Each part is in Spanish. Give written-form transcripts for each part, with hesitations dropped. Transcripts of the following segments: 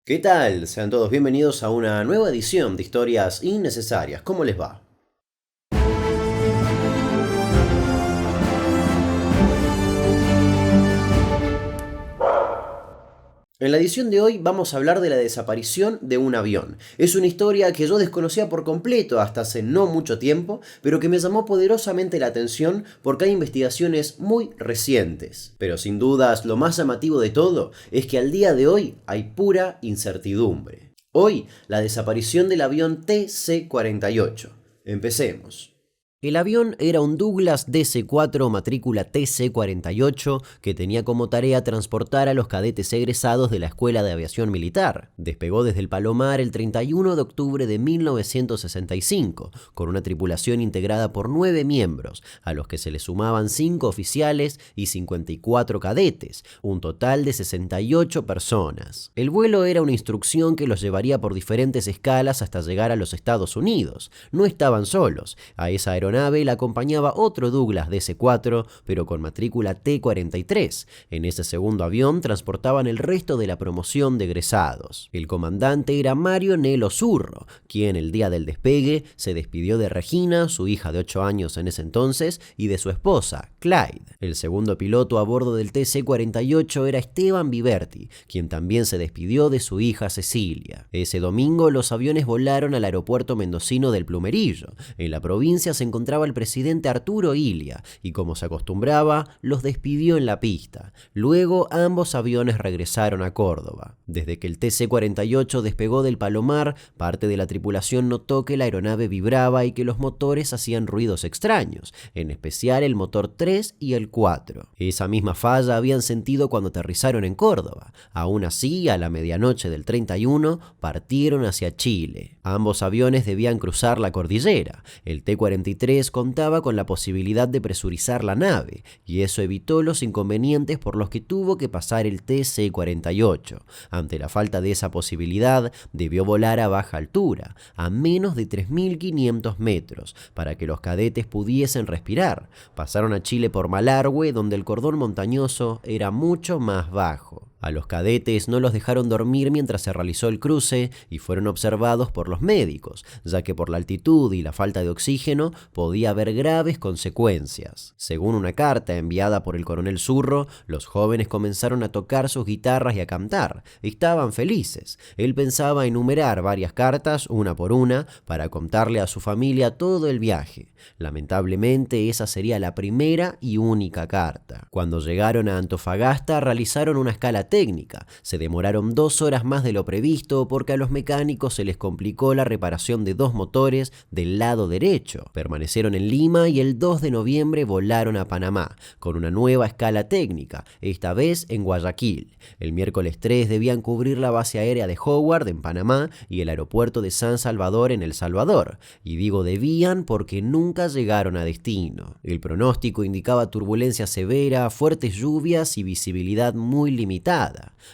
¿Qué tal? Sean todos bienvenidos a una nueva edición de Historias Innecesarias. ¿Cómo les va? En la edición de hoy vamos a hablar de la desaparición de un avión. Es una historia que yo desconocía por completo hasta hace no mucho tiempo, pero que me llamó poderosamente la atención porque hay investigaciones muy recientes. Pero sin dudas, lo más llamativo de todo es que al día de hoy hay pura incertidumbre. Hoy, la desaparición del avión TC-48. Empecemos. El avión era un Douglas DC-4 matrícula TC-48 que tenía como tarea transportar a los cadetes egresados de la Escuela de Aviación Militar. Despegó desde el Palomar el 31 de octubre de 1965, con una tripulación integrada por 9 miembros, a los que se le sumaban 5 oficiales y 54 cadetes, un total de 68 personas. El vuelo era una instrucción que los llevaría por diferentes escalas hasta llegar a los Estados Unidos. No estaban solos. A esa aeronave la acompañaba otro Douglas DC-4, pero con matrícula T-43. En ese segundo avión transportaban el resto de la promoción de egresados. El comandante era Mario Nelo Zurro, quien el día del despegue se despidió de Regina, su hija de 8 años en ese entonces, y de su esposa, Clyde. El segundo piloto a bordo del TC-48 era Esteban Viverti, quien también se despidió de su hija Cecilia. Ese domingo los aviones volaron al aeropuerto mendocino del Plumerillo. En la provincia se encontraba el presidente Arturo Illia y, como se acostumbraba, los despidió en la pista. Luego ambos aviones regresaron a Córdoba. Desde que el TC-48 despegó del Palomar, parte de la tripulación notó que la aeronave vibraba y que los motores hacían ruidos extraños, en especial el motor 3 y el 4. Esa misma falla habían sentido cuando aterrizaron en Córdoba. Aún así, a la medianoche del 31, partieron hacia Chile. Ambos aviones debían cruzar la cordillera. El T-43 contaba con la posibilidad de presurizar la nave, y eso evitó los inconvenientes por los que tuvo que pasar el TC-48. Ante la falta de esa posibilidad, debió volar a baja altura, a menos de 3.500 metros, para que los cadetes pudiesen respirar. Pasaron a Chile por Malargüe, donde el cordón montañoso era mucho más bajo. A los cadetes no los dejaron dormir mientras se realizó el cruce y fueron observados por los médicos, ya que por la altitud y la falta de oxígeno podía haber graves consecuencias. Según una carta enviada por el coronel Zurro, los jóvenes comenzaron a tocar sus guitarras y a cantar. Estaban felices. Él pensaba enumerar varias cartas, una por una, para contarle a su familia todo el viaje. Lamentablemente, esa sería la primera y única carta. Cuando llegaron a Antofagasta, realizaron una escala técnica. Se demoraron 2 horas más de lo previsto porque a los mecánicos se les complicó la reparación de 2 motores del lado derecho. Permanecieron en Lima y el 2 de noviembre volaron a Panamá, con una nueva escala técnica, esta vez en Guayaquil. El miércoles 3 debían cubrir la base aérea de Howard en Panamá y el aeropuerto de San Salvador en El Salvador. Y digo debían porque nunca llegaron a destino. El pronóstico indicaba turbulencia severa, fuertes lluvias y visibilidad muy limitada.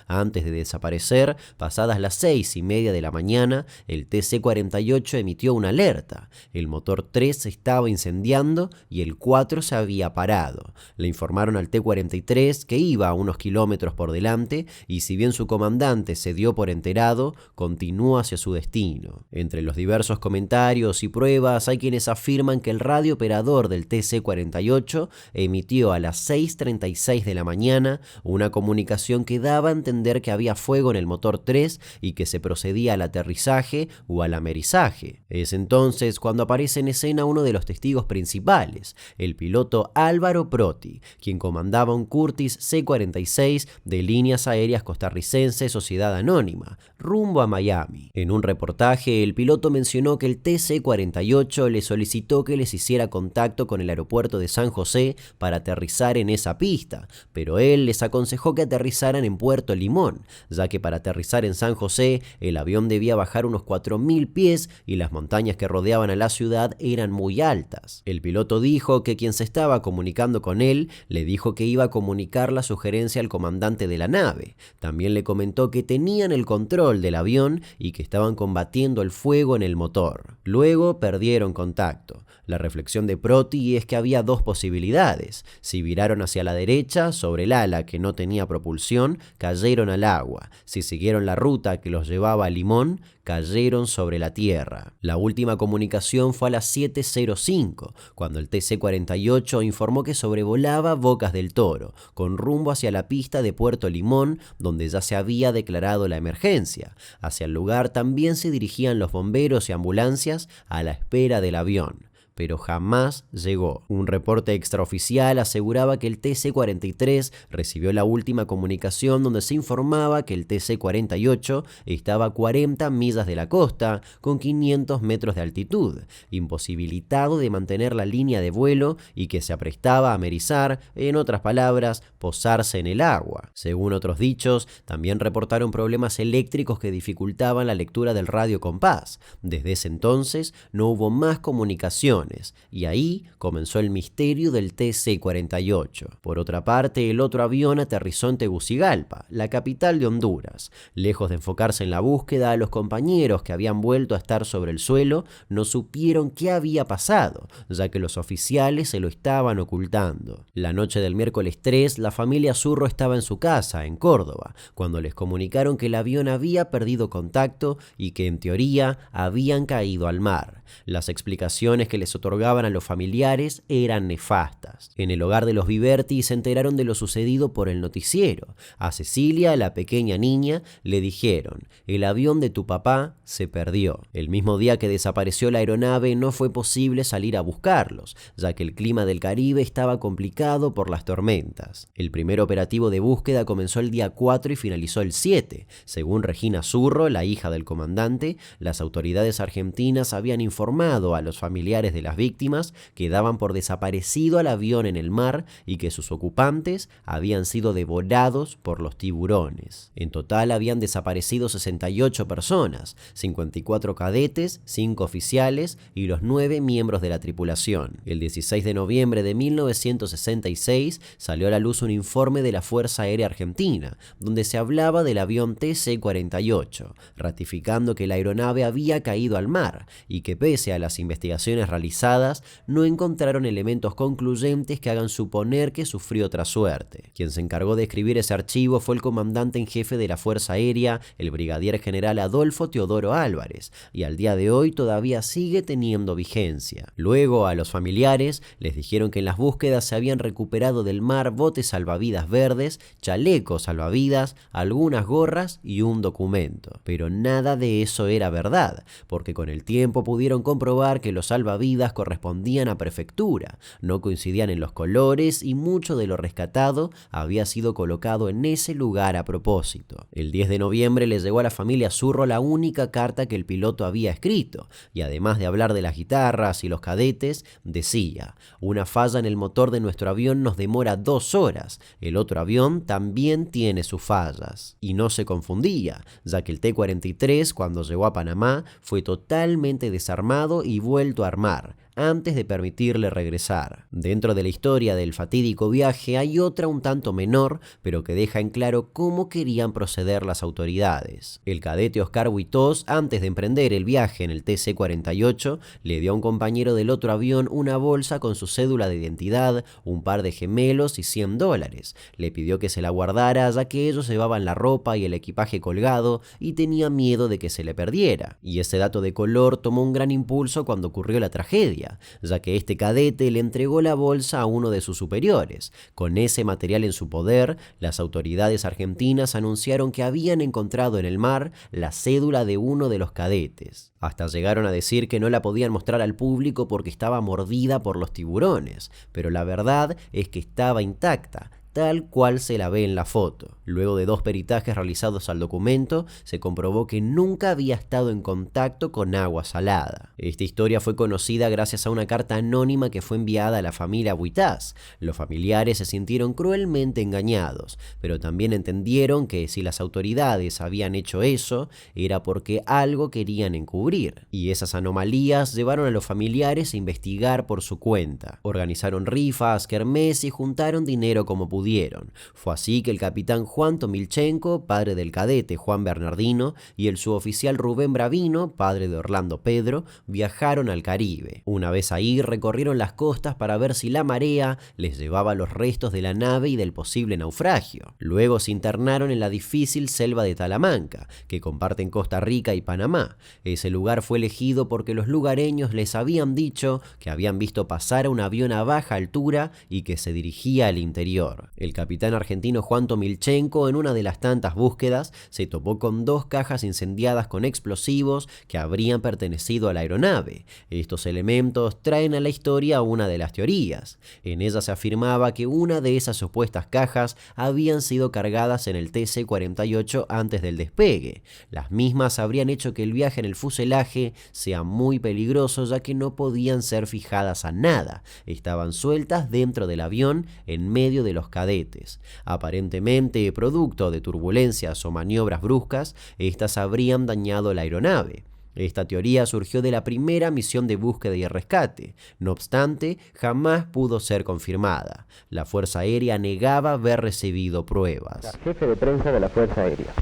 Antes de desaparecer, pasadas las 6:30 de la mañana, el TC-48 emitió una alerta. El motor 3 se estaba incendiando y el 4 se había parado. Le informaron al T-43 que iba a unos kilómetros por delante y, si bien su comandante se dio por enterado, continuó hacia su destino. Entre los diversos comentarios y pruebas hay quienes afirman que el radiooperador del TC-48 emitió a las 6:36 de la mañana una comunicación que daba a entender que había fuego en el motor 3 y que se procedía al aterrizaje o al amerizaje. Es entonces cuando aparece en escena uno de los testigos principales, el piloto Álvaro Proti, quien comandaba un Curtiss C-46 de Líneas Aéreas Costarricenses Sociedad Anónima, rumbo a Miami. En un reportaje, el piloto mencionó que el TC-48 le solicitó que les hiciera contacto con el aeropuerto de San José para aterrizar en esa pista, pero él les aconsejó que aterrizaran en Puerto Limón, ya que para aterrizar en San José el avión debía bajar unos 4.000 pies y las montañas que rodeaban a la ciudad eran muy altas. El piloto dijo que quien se estaba comunicando con él le dijo que iba a comunicar la sugerencia al comandante de la nave. También le comentó que tenían el control del avión y que estaban combatiendo el fuego en el motor. Luego perdieron contacto. La reflexión de Proti es que había 2 posibilidades. Si viraron hacia la derecha, sobre el ala que no tenía propulsión, avión cayeron al agua. Si siguieron la ruta que los llevaba a Limón, cayeron sobre la tierra. La última comunicación fue a las 7:05, cuando el TC-48 informó que sobrevolaba Bocas del Toro, con rumbo hacia la pista de Puerto Limón, donde ya se había declarado la emergencia. Hacia el lugar también se dirigían los bomberos y ambulancias a la espera del avión, pero jamás llegó. Un reporte extraoficial aseguraba que el TC-43 recibió la última comunicación donde se informaba que el TC-48 estaba a 40 millas de la costa, con 500 metros de altitud, imposibilitado de mantener la línea de vuelo y que se aprestaba a amerizar, en otras palabras, posarse en el agua. Según otros dichos, también reportaron problemas eléctricos que dificultaban la lectura del radio compás. Desde ese entonces no hubo más comunicación, y ahí comenzó el misterio del TC-48. Por otra parte, el otro avión aterrizó en Tegucigalpa, la capital de Honduras. Lejos de enfocarse en la búsqueda, los compañeros que habían vuelto a estar sobre el suelo no supieron qué había pasado, ya que los oficiales se lo estaban ocultando. La noche del miércoles 3, la familia Zurro estaba en su casa, en Córdoba, cuando les comunicaron que el avión había perdido contacto y que en teoría habían caído al mar. Las explicaciones que les otorgaban a los familiares eran nefastas. En el hogar de los Viverti se enteraron de lo sucedido por el noticiero. A Cecilia, la pequeña niña, le dijeron: el avión de tu papá se perdió. El mismo día que desapareció la aeronave no fue posible salir a buscarlos, ya que el clima del Caribe estaba complicado por las tormentas. El primer operativo de búsqueda comenzó el día 4 y finalizó el 7. Según Regina Zurro, la hija del comandante, las autoridades argentinas habían informado a los familiares de las víctimas que daban por desaparecido al avión en el mar y que sus ocupantes habían sido devorados por los tiburones. En total habían desaparecido 68 personas, 54 cadetes, 5 oficiales y los 9 miembros de la tripulación. El 16 de noviembre de 1966 salió a la luz un informe de la Fuerza Aérea Argentina, donde se hablaba del avión TC-48, ratificando que la aeronave había caído al mar y que pese a las investigaciones realizadas, no encontraron elementos concluyentes que hagan suponer que sufrió otra suerte. Quien se encargó de escribir ese archivo fue el comandante en jefe de la Fuerza Aérea, el brigadier general Adolfo Teodoro Álvarez, y al día de hoy todavía sigue teniendo vigencia. Luego, a los familiares les dijeron que en las búsquedas se habían recuperado del mar botes salvavidas verdes, chalecos salvavidas, algunas gorras y un documento. Pero nada de eso era verdad, porque con el tiempo pudieron comprobar que los salvavidas correspondían a prefectura, no coincidían en los colores y mucho de lo rescatado había sido colocado en ese lugar a propósito. El 10 de noviembre le llegó a la familia Zurro la única carta que el piloto había escrito, y además de hablar de las guitarras y los cadetes, decía: una falla en el motor de nuestro avión nos demora 2 horas, el otro avión también tiene sus fallas. Y no se confundía, ya que el T-43 cuando llegó a Panamá fue totalmente desarmado y vuelto a armar, antes de permitirle regresar. Dentro de la historia del fatídico viaje hay otra un tanto menor, pero que deja en claro cómo querían proceder las autoridades. El cadete Oscar Huitós, antes de emprender el viaje en el TC-48, le dio a un compañero del otro avión una bolsa con su cédula de identidad, un par de gemelos y $100. Le pidió que se la guardara, ya que ellos llevaban la ropa y el equipaje colgado y tenía miedo de que se le perdiera. Y ese dato de color tomó un gran impulso cuando ocurrió la tragedia, ya que este cadete le entregó la bolsa a uno de sus superiores. Con ese material en su poder, las autoridades argentinas anunciaron que habían encontrado en el mar la cédula de uno de los cadetes. Hasta llegaron a decir que no la podían mostrar al público porque estaba mordida por los tiburones, pero la verdad es que estaba intacta, tal cual se la ve en la foto. Luego de 2 peritajes realizados al documento, se comprobó que nunca había estado en contacto con agua salada. Esta historia fue conocida gracias a una carta anónima que fue enviada a la familia Huitás. Los familiares se sintieron cruelmente engañados, pero también entendieron que si las autoridades habían hecho eso, era porque algo querían encubrir. Y esas anomalías llevaron a los familiares a investigar por su cuenta. Organizaron rifas, kermés y juntaron dinero como pudieron pudieron. Fue así que el capitán Juan Tomilchenko, padre del cadete Juan Bernardino, y el suboficial Rubén Bravino, padre de Orlando Pedro, viajaron al Caribe. Una vez ahí, recorrieron las costas para ver si la marea les llevaba los restos de la nave y del posible naufragio. Luego se internaron en la difícil selva de Talamanca, que comparten Costa Rica y Panamá. Ese lugar fue elegido porque los lugareños les habían dicho que habían visto pasar un avión a baja altura y que se dirigía al interior. El capitán argentino Juan Tomilchenko, en una de las tantas búsquedas, se topó con 2 cajas incendiadas con explosivos que habrían pertenecido a la aeronave. Estos elementos traen a la historia una de las teorías. En ella se afirmaba que una de esas supuestas cajas habían sido cargadas en el TC-48 antes del despegue. Las mismas habrían hecho que el viaje en el fuselaje sea muy peligroso, ya que no podían ser fijadas a nada. Estaban sueltas dentro del avión en medio de los cadetes. Aparentemente, producto de turbulencias o maniobras bruscas, estas habrían dañado la aeronave. Esta teoría surgió de la primera misión de búsqueda y rescate. No obstante, jamás pudo ser confirmada. La Fuerza Aérea negaba haber recibido pruebas. Jefe de prensa de la Fuerza Aérea.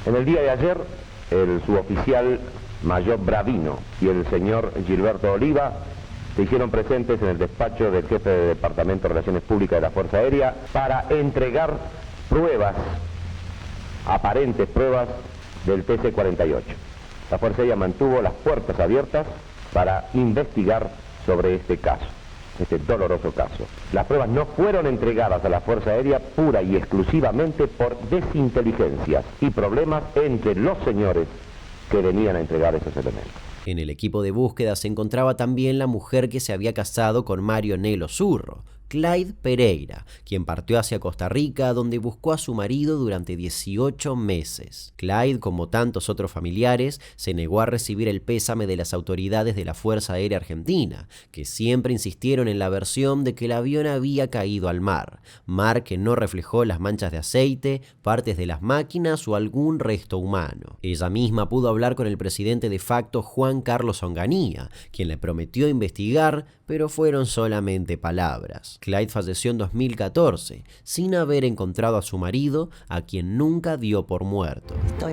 En el día de ayer, el suboficial mayor Bravino y el señor Gilberto Oliva se hicieron presentes en el despacho del jefe de Departamento de Relaciones Públicas de la Fuerza Aérea para entregar pruebas, aparentes pruebas del TC-48. La Fuerza Aérea mantuvo las puertas abiertas para investigar sobre este caso, este doloroso caso. Las pruebas no fueron entregadas a la Fuerza Aérea pura y exclusivamente por desinteligencias y problemas entre los señores que venían a entregar esos elementos. En el equipo de búsqueda se encontraba también la mujer que se había casado con Mario Nelo Zurro, Clyde Pereira, quien partió hacia Costa Rica, donde buscó a su marido durante 18 meses. Clyde, como tantos otros familiares, se negó a recibir el pésame de las autoridades de la Fuerza Aérea Argentina, que siempre insistieron en la versión de que el avión había caído al mar que no reflejó las manchas de aceite, partes de las máquinas o algún resto humano. Ella misma pudo hablar con el presidente de facto Juan Carlos Onganía, quien le prometió investigar, pero fueron solamente palabras. Clyde falleció en 2014, sin haber encontrado a su marido, a quien nunca dio por muerto. Estoy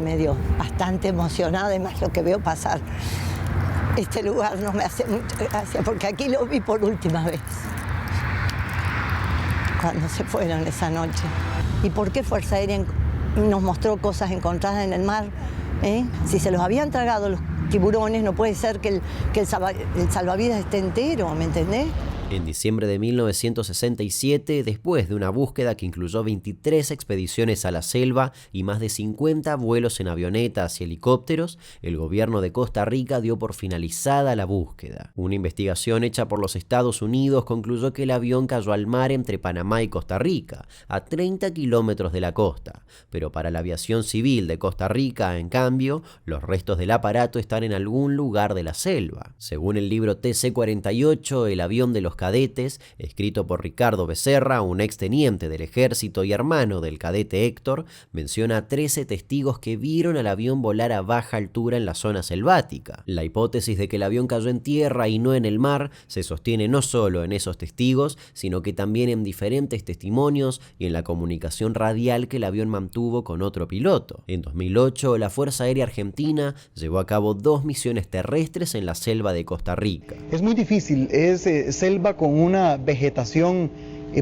bastante emocionada, además lo que veo pasar. Este lugar no me hace mucha gracia, porque aquí lo vi por última vez, cuando se fueron esa noche. ¿Y por qué Fuerza Aérea nos mostró cosas encontradas en el mar? Si se los habían tragado los tiburones, no puede ser que el salvavidas esté entero, ¿me entendés? En diciembre de 1967, después de una búsqueda que incluyó 23 expediciones a la selva y más de 50 vuelos en avionetas y helicópteros, el gobierno de Costa Rica dio por finalizada la búsqueda. Una investigación hecha por los Estados Unidos concluyó que el avión cayó al mar entre Panamá y Costa Rica, a 30 kilómetros de la costa. Pero para la aviación civil de Costa Rica, en cambio, los restos del aparato están en algún lugar de la selva. Según el libro TC-48, el avión de los cadetes, escrito por Ricardo Becerra, un exteniente del ejército y hermano del cadete Héctor, menciona a 13 testigos que vieron al avión volar a baja altura en la zona selvática. La hipótesis de que el avión cayó en tierra y no en el mar se sostiene no solo en esos testigos, sino que también en diferentes testimonios y en la comunicación radial que el avión mantuvo con otro piloto. En 2008, la Fuerza Aérea Argentina llevó a cabo 2 misiones terrestres en la selva de Costa Rica. Es muy difícil, es selva con una vegetación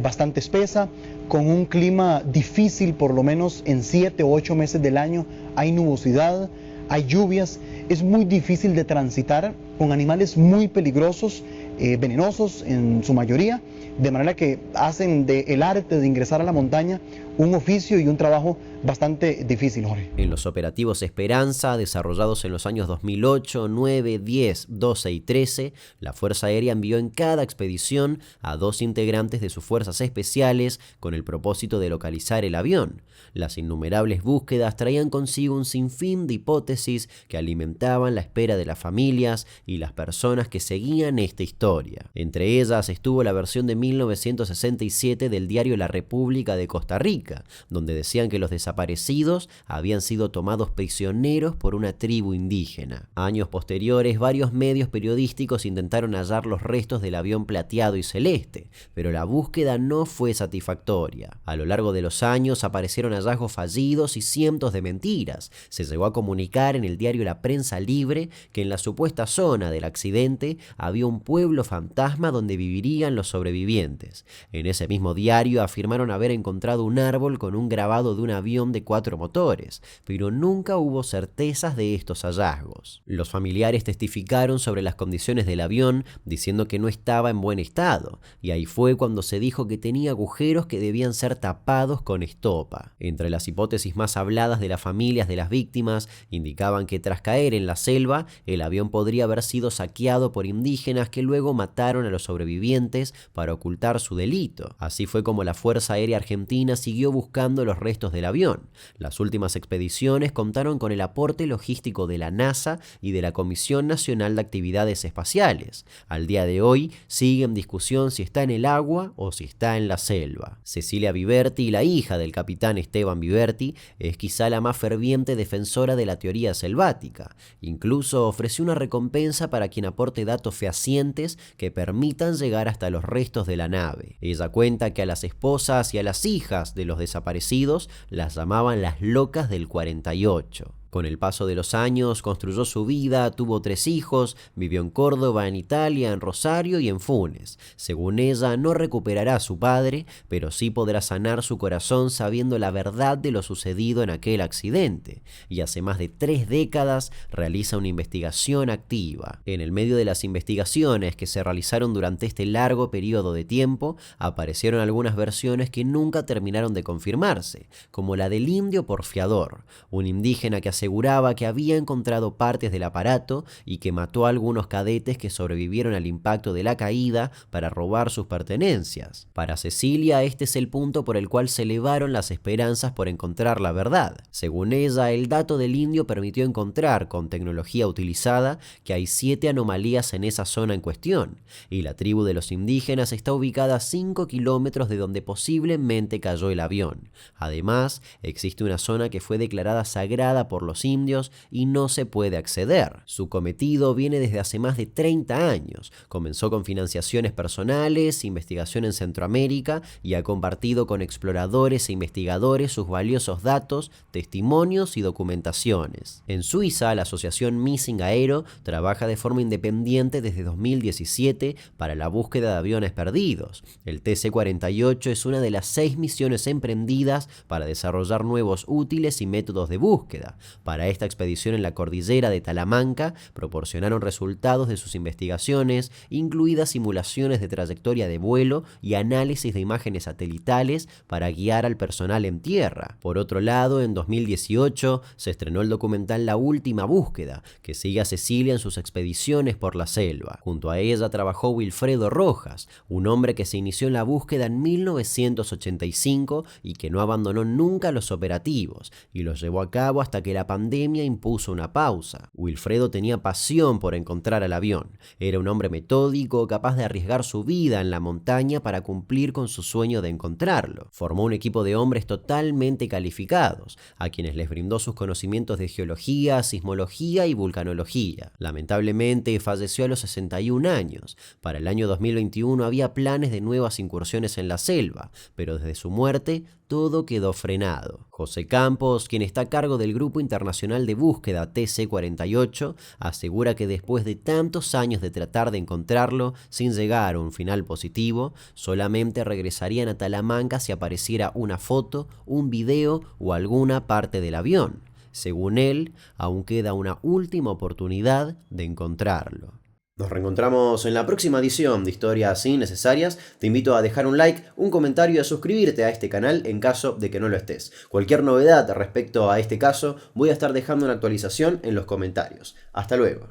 bastante espesa, con un clima difícil, por lo menos en 7 o 8 meses del año. Hay nubosidad, hay lluvias, es muy difícil de transitar, con animales muy peligrosos, venenosos en su mayoría, de manera que hacen del arte de ingresar a la montaña un oficio y un trabajo bastante difícil, Jorge. En los operativos Esperanza, desarrollados en los años 2008, 9, 10, 12 y 13, la Fuerza Aérea envió en cada expedición a 2 integrantes de sus fuerzas especiales con el propósito de localizar el avión. Las innumerables búsquedas traían consigo un sinfín de hipótesis que alimentaban la espera de las familias y las personas que seguían esta historia. Entre ellas estuvo la versión de 1967 del diario La República de Costa Rica, Rica, donde decían que los desaparecidos habían sido tomados prisioneros por una tribu indígena. Años posteriores, varios medios periodísticos intentaron hallar los restos del avión plateado y celeste, pero la búsqueda no fue satisfactoria. A lo largo de los años aparecieron hallazgos fallidos y cientos de mentiras. Se llegó a comunicar en el diario La Prensa Libre que en la supuesta zona del accidente había un pueblo fantasma donde vivirían los sobrevivientes. En ese mismo diario afirmaron haber encontrado un árbol con un grabado de un avión de 4 motores, pero nunca hubo certezas de estos hallazgos. Los familiares testificaron sobre las condiciones del avión, diciendo que no estaba en buen estado, y ahí fue cuando se dijo que tenía agujeros que debían ser tapados con estopa. Entre las hipótesis más habladas de las familias de las víctimas indicaban que tras caer en la selva, el avión podría haber sido saqueado por indígenas que luego mataron a los sobrevivientes para ocultar su delito. Así fue como la Fuerza Aérea Argentina siguió buscando los restos del avión. Las últimas expediciones contaron con el aporte logístico de la NASA y de la Comisión Nacional de Actividades Espaciales. Al día de hoy sigue en discusión si está en el agua o si está en la selva. Cecilia Viverti, la hija del capitán Esteban Viverti, es quizá la más ferviente defensora de la teoría selvática. Incluso ofreció una recompensa para quien aporte datos fehacientes que permitan llegar hasta los restos de la nave. Ella cuenta que a las esposas y a las hijas de los desaparecidos las llamaban las locas del 48. Con el paso de los años construyó su vida, tuvo 3 hijos, vivió en Córdoba, en Italia, en Rosario y en Funes. Según ella, no recuperará a su padre, pero sí podrá sanar su corazón sabiendo la verdad de lo sucedido en aquel accidente. Y hace más de 3 décadas realiza una investigación activa. En el medio de las investigaciones que se realizaron durante este largo periodo de tiempo, aparecieron algunas versiones que nunca terminaron de confirmarse, como la del indio Porfiador, un indígena que aseguraba que había encontrado partes del aparato y que mató a algunos cadetes que sobrevivieron al impacto de la caída para robar sus pertenencias. Para Cecilia, este es el punto por el cual se elevaron las esperanzas por encontrar la verdad. Según ella, el dato del indio permitió encontrar, con tecnología utilizada, que hay 7 anomalías en esa zona en cuestión, y la tribu de los indígenas está ubicada a 5 kilómetros de donde posiblemente cayó el avión. Además, existe una zona que fue declarada sagrada por los indios y no se puede acceder. Su cometido viene desde hace más de 30 años. Comenzó con financiaciones personales, investigación en Centroamérica y ha compartido con exploradores e investigadores sus valiosos datos, testimonios y documentaciones. En Suiza, la asociación Missing Aero trabaja de forma independiente desde 2017 para la búsqueda de aviones perdidos. El TC-48 es una de las 6 misiones emprendidas para desarrollar nuevos útiles y métodos de búsqueda. Para esta expedición en la cordillera de Talamanca proporcionaron resultados de sus investigaciones, incluidas simulaciones de trayectoria de vuelo y análisis de imágenes satelitales para guiar al personal en tierra. Por otro lado, en 2018 se estrenó el documental La Última Búsqueda, que sigue a Cecilia en sus expediciones por la selva. Junto a ella trabajó Wilfredo Rojas, un hombre que se inició en la búsqueda en 1985 y que no abandonó nunca los operativos, y los llevó a cabo hasta que la pandemia impuso una pausa. Wilfredo tenía pasión por encontrar al avión. Era un hombre metódico, capaz de arriesgar su vida en la montaña para cumplir con su sueño de encontrarlo. Formó un equipo de hombres totalmente calificados, a quienes les brindó sus conocimientos de geología, sismología y vulcanología. Lamentablemente falleció a los 61 años. Para el año 2021 había planes de nuevas incursiones en la selva, pero desde su muerte todo quedó frenado. José Campos, quien está a cargo del Grupo Internacional de Búsqueda TC-48, asegura que después de tantos años de tratar de encontrarlo sin llegar a un final positivo, solamente regresarían a Talamanca si apareciera una foto, un video o alguna parte del avión. Según él, aún queda una última oportunidad de encontrarlo. Nos reencontramos en la próxima edición de Historias Innecesarias. Te invito a dejar un like, un comentario y a suscribirte a este canal en caso de que no lo estés. Cualquier novedad respecto a este caso voy a estar dejando una actualización en los comentarios. Hasta luego.